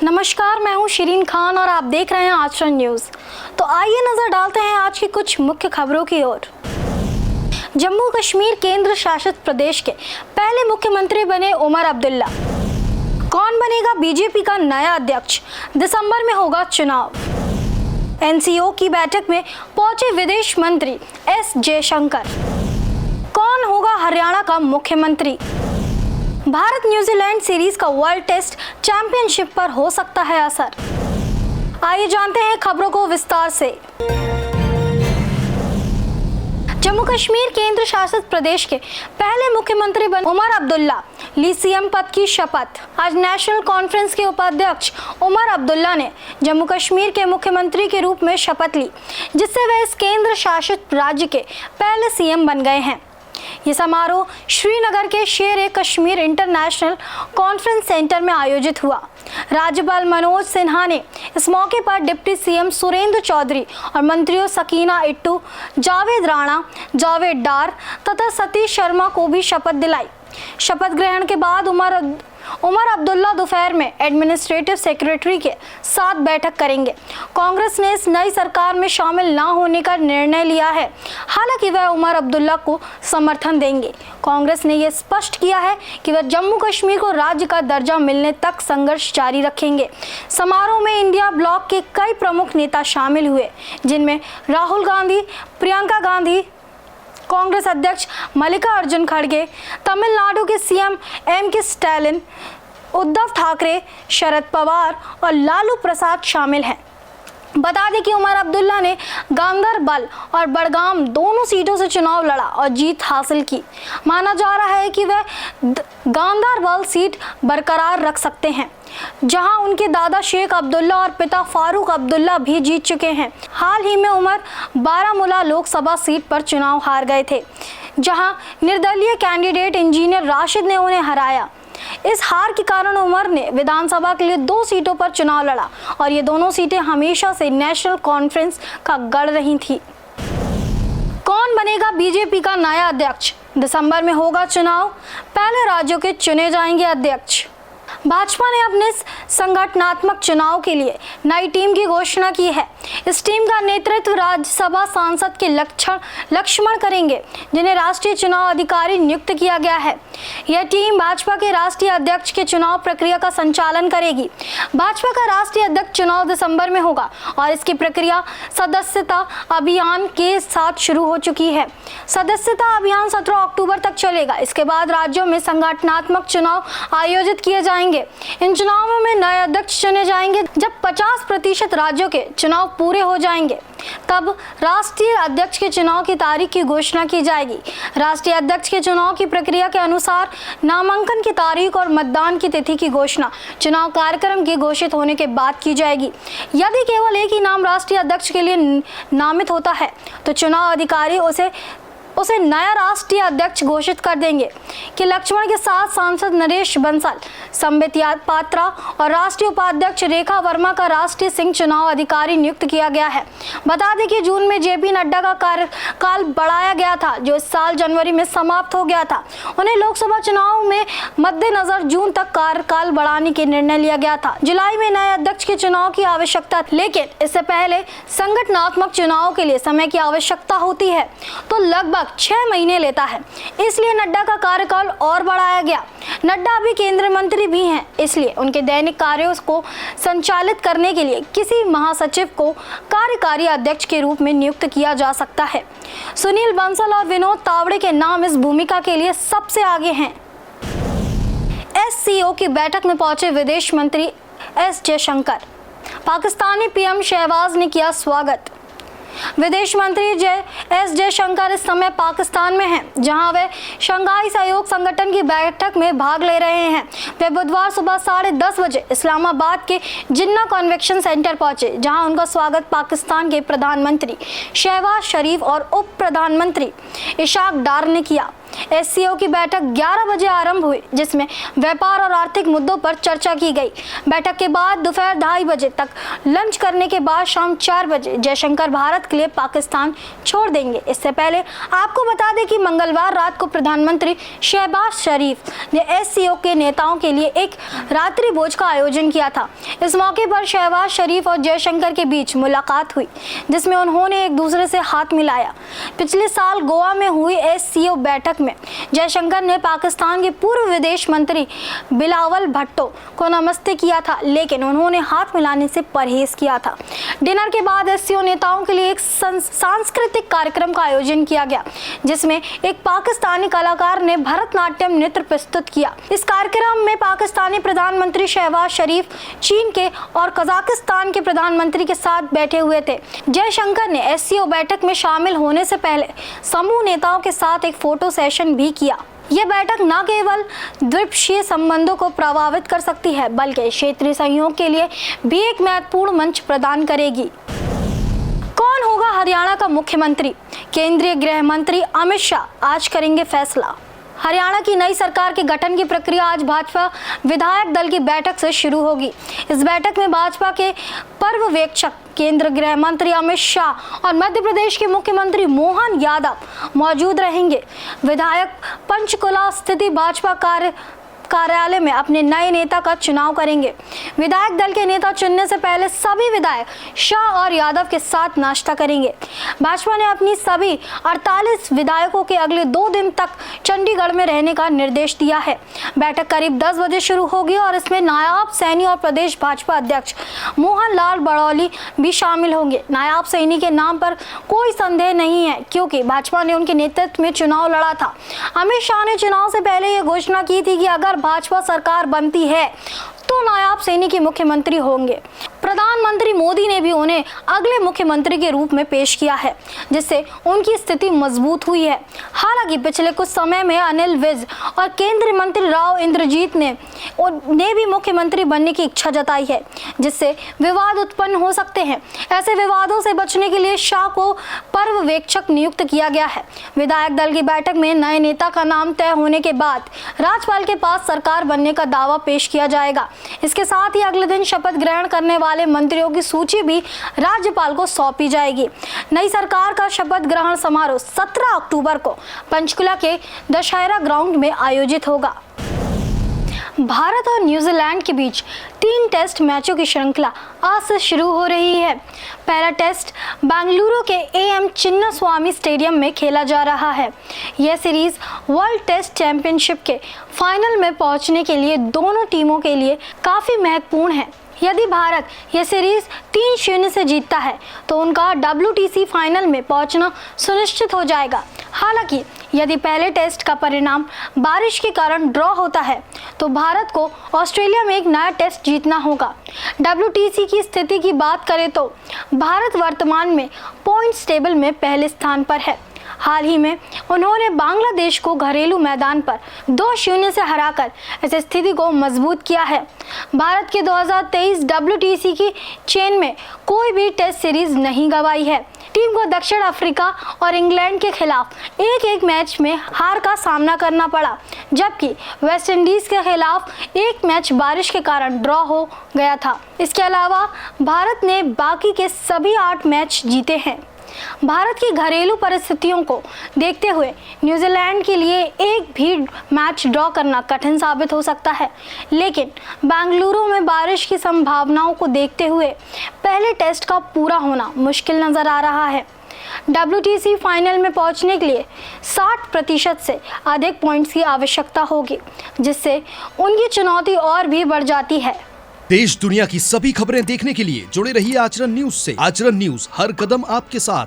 नमस्कार, मैं हूं शिरीन खान और आप देख रहे हैं आचरण न्यूज़। तो आइए नजर डालते हैं आज की कुछ मुख्य खबरों की ओर। जम्मू कश्मीर केंद्र शासित प्रदेश के पहले मुख्यमंत्री बने उमर अब्दुल्ला। कौन बनेगा बीजेपी का नया अध्यक्ष? दिसंबर में होगा चुनाव। एनसीओ की बैठक में पहुंचे विदेश मंत्री एस जयशंकर। कौन होगा हरियाणा का मुख्यमंत्री? भारत न्यूजीलैंड सीरीज का वर्ल्ड टेस्ट चैंपियनशिप पर हो सकता है असर। आइए जानते हैं खबरों को विस्तार से। जम्मू कश्मीर केंद्र शासित प्रदेश के पहले मुख्यमंत्री बने उमर अब्दुल्ला ली सीएम पद की शपथ। आज नेशनल कॉन्फ्रेंस के उपाध्यक्ष उमर अब्दुल्ला ने जम्मू कश्मीर के मुख्यमंत्री के रूप में शपथ ली, जिससे वे इस केंद्र शासित राज्य के पहले सीएम बन गए हैं। ये समारोह श्रीनगर के शेर-ए-कश्मीर इंटरनेशनल कॉन्फ्रेंस सेंटर में आयोजित हुआ। राज्यपाल मनोज सिन्हा ने इस मौके पर डिप्टी सीएम सुरेंद्र चौधरी और मंत्रियों सकीना इट्टू, जावेद राणा, जावेद डार तथा सतीश शर्मा को भी शपथ दिलाई। शपथ ग्रहण के बाद उमर अब्दुल्ला दोपहर में एडमिनिस्ट्रेटिव सेक्रेटरी के साथ बैठक करेंगे। कांग्रेस ने इस नई सरकार में शामिल न होने का निर्णय लिया है, हालांकि वह उमर अब्दुल्ला को समर्थन देंगे। कांग्रेस ने यह स्पष्ट किया है कि वह जम्मू कश्मीर को राज्य का दर्जा मिलने तक संघर्ष जारी रखेंगे। समारोह में इंडिया ब्लॉक के कई प्रमुख नेता शामिल हुए, जिनमें राहुल गांधी, प्रियंका गांधी, कांग्रेस अध्यक्ष मल्लिकार्जुन खड़गे, तमिलनाडु के सीएम एम.के. स्टालिन, उद्धव ठाकरे, शरद पवार और लालू प्रसाद शामिल हैं। बता दें कि उमर अब्दुल्ला ने गांदरबल और बड़गाम दोनों सीटों से चुनाव लड़ा और जीत हासिल की। माना जा रहा है कि वह गांदरबल सीट बरकरार रख सकते हैं, जहां उनके दादा शेख अब्दुल्ला और पिता फारूक अब्दुल्ला भी जीत चुके हैं। हाल ही में उमर बारामूला लोकसभा सीट पर चुनाव हार गए थे, जहां निर्दलीय कैंडिडेट इंजीनियर राशिद ने उन्हें हराया। इस हार के कारण उमर ने विधानसभा के लिए 2 सीटों पर चुनाव लड़ा और ये दोनों सीटें हमेशा से नेशनल कॉन्फ्रेंस का गढ़ रही थी। कौन बनेगा बीजेपी का नया अध्यक्ष? दिसंबर में होगा चुनाव, पहले राज्यों के चुने जाएंगे अध्यक्ष। भाजपा ने अपने संगठनात्मक चुनाव के लिए नई टीम की घोषणा की है। इस टीम का नेतृत्व राज्यसभा सांसद के लक्ष्मण करेंगे, जिन्हें राष्ट्रीय चुनाव अधिकारी नियुक्त किया गया है। यह टीम भाजपा के राष्ट्रीय अध्यक्ष के चुनाव प्रक्रिया का संचालन करेगी। भाजपा का राष्ट्रीय अध्यक्ष चुनाव दिसंबर में होगा और इसकी प्रक्रिया सदस्यता अभियान के साथ शुरू हो चुकी है। सदस्यता अभियान 17 अक्टूबर तक चलेगा। इसके बाद राज्यों में संगठनात्मक चुनाव आयोजित किए जाएंगे। इन चुनावों में नए अध्यक्ष चुने जाएंगे। जब 50% राज्यों के चुनाव पूरे हो जाएंगे, तब राष्ट्रीय अध्यक्ष के चुनाव की तारीख की घोषणा की जाएगी। राष्ट्रीय अध्यक्ष के चुनाव की प्रक्रिया के अनुसार नामांकन की तारीख और मतदान की तिथि की घोषणा चुनाव कार्यक्रम के घोषित होने के बाद की जाएगी। यदि केवल एक ही नाम राष्ट्रीय अध्यक्ष के लिए नामित होता है, तो चुनाव अधिकारी उसे नया राष्ट्रीय अध्यक्ष घोषित कर देंगे कि लक्ष्मण के साथ सांसद नरेश बंसल, संबित पात्रा और राष्ट्रीय उपाध्यक्ष रेखा वर्मा का राष्ट्रीय सिंह चुनाव अधिकारी नियुक्त किया गया है। बता दें कि जून में जेपी नड्डा का कार्यकाल बढ़ाया गया था, जो इस साल जनवरी में समाप्त हो गया था। उन्हें लोकसभा चुनाव में मद्देनजर जून तक कार्यकाल बढ़ाने के निर्णय लिया गया था। जुलाई में नए अध्यक्ष के चुनाव की आवश्यकता, लेकिन इससे पहले संगठनात्मक चुनाव के लिए समय की आवश्यकता होती है, तो लगभग 6 महीने लेता है। इसलिए नड्डा का कार्यकाल और बढ़ाया गया। नड्डा अभी केंद्रीय मंत्री भी हैं, इसलिए उनके दैनिक कार्यों को संचालित करने के लिए किसी महासचिव को कार्यकारी अध्यक्ष के रूप में नियुक्त किया जा सकता है। सुनील बंसल और विनोद तावड़े के नाम इस भूमिका के लिए सबसे आगे हैं। एससीओ की बैठक में पहुंचे विदेश मंत्री एस जयशंकर। पाकिस्तानी पीएम शहबाज ने किया स्वागत। विदेश मंत्री एस जयशंकर इस समय पाकिस्तान में हैं, जहां वे शंघाई सहयोग संगठन की बैठक में भाग ले रहे हैं। वे बुधवार सुबह 10:30 बजे इस्लामाबाद के जिन्ना कन्वेंशन सेंटर पहुंचे, जहां उनका स्वागत पाकिस्तान के प्रधानमंत्री शहबाज शरीफ और उप प्रधानमंत्री इशाक डार ने किया। एससीओ की बैठक 11 बजे आरंभ हुई, जिसमें व्यापार और आर्थिक मुद्दों पर चर्चा की गई। बैठक के बाद दोपहर 2:30 बजे तक लंच करने के बाद शाम 4 बजे जयशंकर भारत के लिए पाकिस्तान छोड़ देंगे। इससे पहले आपको बता दें कि मंगलवार रात को प्रधानमंत्री शहबाज शरीफ ने एससीओ के नेताओं के लिए एक रात्रि भोज का आयोजन किया था। इस मौके पर शहबाज शरीफ और जयशंकर के बीच मुलाकात हुई, जिसमें उन्होंने एक दूसरे से हाथ मिलाया। पिछले साल गोवा में हुई एससीओ बैठक में जयशंकर ने पाकिस्तान के पूर्व विदेश मंत्री बिलावल भुट्टो को नमस्ते किया था, लेकिन उन्होंने हाथ मिलाने से परहेज किया था। डिनर के बाद एससीओ नेताओं के लिए एक सांस्कृतिक कार्यक्रम का आयोजन किया गया, जिसमें एक पाकिस्तानी कलाकार ने भरतनाट्यम नृत्य प्रस्तुत किया। इस कार्यक्रम में पाकिस्तानी प्रधानमंत्री शहबाज शरीफ चीन के और कजाकिस्तान के प्रधानमंत्री के साथ बैठे हुए थे। जयशंकर ने एससीओ बैठक में शामिल होने से पहले समूह नेताओं के साथ एक फोटो सेशन भी किया। यह बैठक न केवल द्विपक्षीय संबंधों को प्रभावित कर सकती है, बल्कि क्षेत्रीय सहयोग के लिए भी एक महत्वपूर्ण मंच प्रदान करेगी। कौन होगा हरियाणा का मुख्यमंत्री? केंद्रीय गृह मंत्री अमित शाह आज करेंगे फैसला। हरियाणा की नई सरकार के गठन की प्रक्रिया आज भाजपा विधायक दल की बैठक से शुरू होगी। इस बैठक में भाजपा के पर्यवेक्षक केंद्रीय गृह मंत्री अमित शाह और मध्य प्रदेश के मुख्यमंत्री मोहन यादव मौजूद रहेंगे। विधायक पंचकुला स्थित भाजपा कार्यालय में अपने नए नेता का चुनाव करेंगे। विधायक दल के नेता चुनने से पहले सभी विधायक शाह और यादव के साथ नाश्ता करेंगे। भाजपा ने अपनी सभी 48 विधायकों के अगले 2 दिन तक चंडीगढ़ में रहने का निर्देश दिया है। बैठक करीब 10 बजे शुरू होगी और इसमें नायाब सैनी और प्रदेश भाजपा अध्यक्ष मोहन लाल बड़ौली भी शामिल होंगे। नायाब सैनी के नाम पर कोई संदेह नहीं है, क्योंकि भाजपा ने उनके नेतृत्व में चुनाव लड़ा था। अमित शाह ने चुनाव से पहले यह घोषणा की थी कि अगर भाजपा सरकार बनती है तो नायाब सैनी के मुख्यमंत्री होंगे। प्रधानमंत्री मोदी ने भी उन्हें अगले मुख्यमंत्री के रूप में पेश किया है, जिससे उनकी स्थिति मजबूत हुई है। हालांकि पिछले कुछ समय में अनिल विज और केंद्रीय मंत्री राव इंद्रजीत ने भी मुख्यमंत्री बनने की इच्छा जताई है, जिससे विवाद उत्पन्न हो सकते हैं। ऐसे विवादों से बचने के लिए शाह को पर्यवेक्षक नियुक्त किया गया है। विधायक दल की बैठक में नए नेता का नाम तय होने के बाद राज्यपाल के पास सरकार बनने का दावा पेश किया जाएगा। इसके साथ ही अगले दिन शपथ ग्रहण करने वाले मंत्रियों की सूची भी राज्यपाल को सौंपी जाएगी। नई सरकार का शपथ ग्रहण समारोह 17 अक्टूबर को पंचकुला के दशहरा ग्राउंड में आयोजित होगा। भारत और न्यूजीलैंड के बीच 3 टेस्ट मैचों की श्रृंखला आज से शुरू हो रही है। पहला टेस्ट बेंगलुरु के AM चिन्नास्वामी स्टेडियम में खेला जा रहा है। यह सीरीज वर्ल्ड टेस्ट चैंपियनशिप के फाइनल में पहुंचने के लिए दोनों टीमों के लिए काफ़ी महत्वपूर्ण है। यदि भारत यह सीरीज 3-0 से जीतता है तो उनका WTC फाइनल में पहुंचना सुनिश्चित हो जाएगा। हालांकि यदि पहले टेस्ट का परिणाम बारिश के कारण ड्रॉ होता है तो भारत को ऑस्ट्रेलिया में एक नया टेस्ट जीतना होगा। WTC की स्थिति की बात करें तो भारत वर्तमान में पॉइंट्स टेबल में पहले स्थान पर है। हाल ही में उन्होंने बांग्लादेश को घरेलू मैदान पर 2-0 से हराकर इस स्थिति को मजबूत किया है। भारत के 2023 WTC की चेन में कोई भी टेस्ट सीरीज नहीं गंवाई है। टीम को दक्षिण अफ्रीका और इंग्लैंड के खिलाफ एक मैच में हार का सामना करना पड़ा, जबकि वेस्ट इंडीज के खिलाफ एक मैच बारिश के कारण ड्रॉ हो गया था। इसके अलावा भारत ने बाकी के सभी 8 मैच जीते हैं। भारत की घरेलू परिस्थितियों को देखते हुए न्यूजीलैंड के लिए एक भी मैच ड्रॉ करना कठिन साबित हो सकता है, लेकिन बेंगलुरु में बारिश की संभावनाओं को देखते हुए पहले टेस्ट का पूरा होना मुश्किल नजर आ रहा है। WTC फाइनल में पहुंचने के लिए 60% से अधिक पॉइंट्स की आवश्यकता होगी, जिससे उनकी चुनौती और भी बढ़ जाती है। देश दुनिया की सभी खबरें देखने के लिए जुड़े रहिए आचरण न्यूज से। आचरण न्यूज, हर कदम आपके साथ।